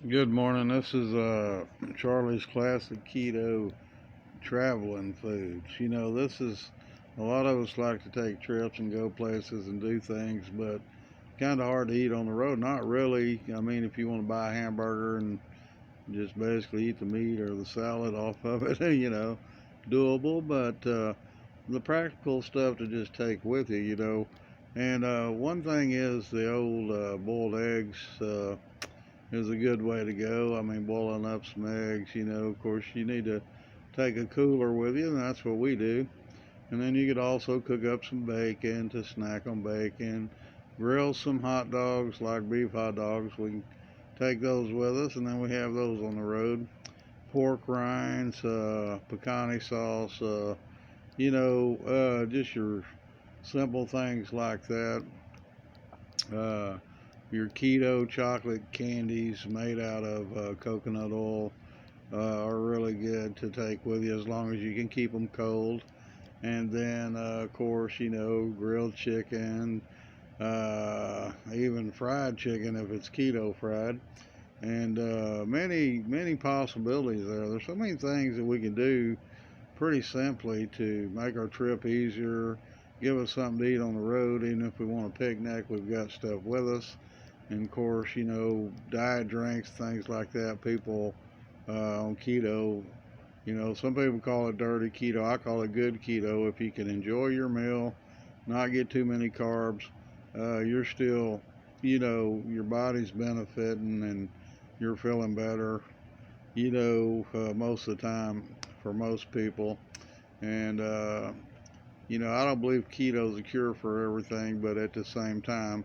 Good morning. This is Charlie's Classic Keto Traveling Foods. This is a lot of us like to take trips and go places and do things, but kind of hard to eat on the road. Not really. I mean, if you want to buy a hamburger and just basically eat the meat or the salad off of it, doable, but the practical stuff to just take with you. And one thing is the old boiled eggs. Is a good way to go. I mean, boiling up some eggs, of course, you need to take a cooler with you, and that's what we do. And then you could also cook up some bacon to snack on bacon, grill some hot dogs like beef hot dogs. We can take those with us, and then we have those on the road. Pork rinds, pecani sauce, just your simple things like that. Uh, your keto chocolate candies made out of coconut oil are really good to take with you as long as you can keep them cold. And then, of course, grilled chicken, even fried chicken if it's keto fried, and many possibilities there. There's so many things that we can do pretty simply to make our trip easier, give us something to eat on the road. Even if we want a picnic, we've got stuff with us. And of course, diet drinks, things like that. People on keto, some people call it dirty keto. I call it good keto. If you can enjoy your meal, not get too many carbs, you're still, your body's benefiting and you're feeling better, most of the time for most people. And, I don't believe keto is a cure for everything, but at the same time,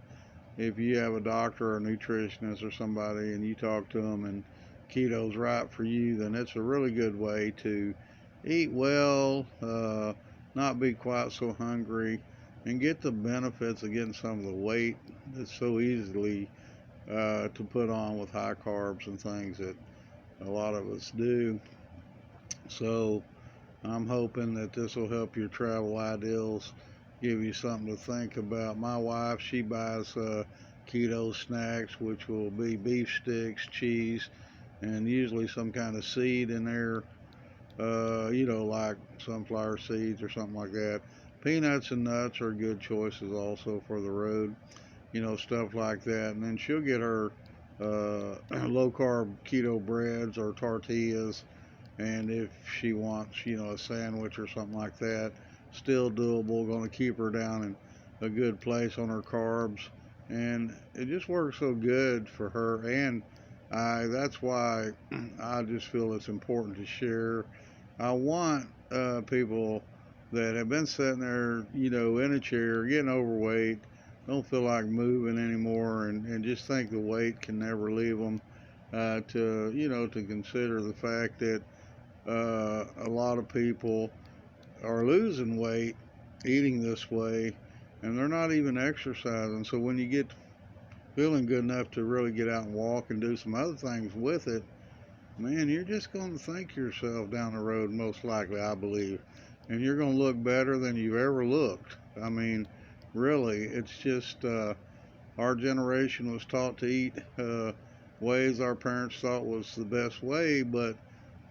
if you have a doctor or a nutritionist or somebody and you talk to them and keto's right for you, then it's a really good way to eat well, not be quite so hungry, and get the benefits of getting some of the weight that's so easily to put on with high carbs and things that a lot of us do. So I'm hoping that this will help your travel ideals, give you something to think about. My wife, she buys keto snacks, which will be beef sticks, cheese, and usually some kind of seed in there, like sunflower seeds or something like that. Peanuts and nuts are good choices also for the road, stuff like that. And then she'll get her low carb keto breads or tortillas, and if she wants, a sandwich or something like that, still doable. Going to keep her down in a good place on her carbs, and it just works so good for her. And that's why I just feel it's important to share. I want people that have been sitting there, in a chair, getting overweight, don't feel like moving anymore, and just think the weight can never leave them. To consider the fact that a lot of people are losing weight eating this way, and they're not even exercising. So when you get feeling good enough to really get out and walk and do some other things with it, man, you're just going to thank yourself down the road, most likely, I believe. And you're going to look better than you've ever looked. I mean, really, it's just our generation was taught to eat ways our parents thought was the best way, but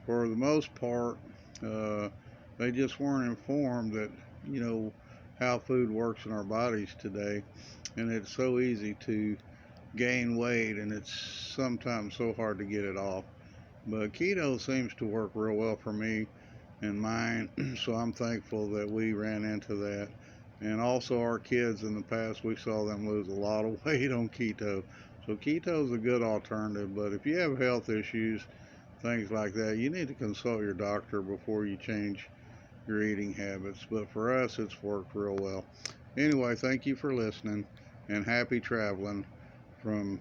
for the most part, uh, they just weren't informed that, you know, how food works in our bodies today. And it's so easy to gain weight, and it's sometimes so hard to get it off. But keto seems to work real well for me and mine, so I'm thankful that we ran into that. And also, our kids in the past, we saw them lose a lot of weight on keto. So, keto is a good alternative, but if you have health issues, things like that, you need to consult your doctor before you change your eating habits. But for us, it's worked real well. Anyway, thank you for listening and happy traveling from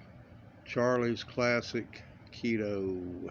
Charlie's Classic Keto.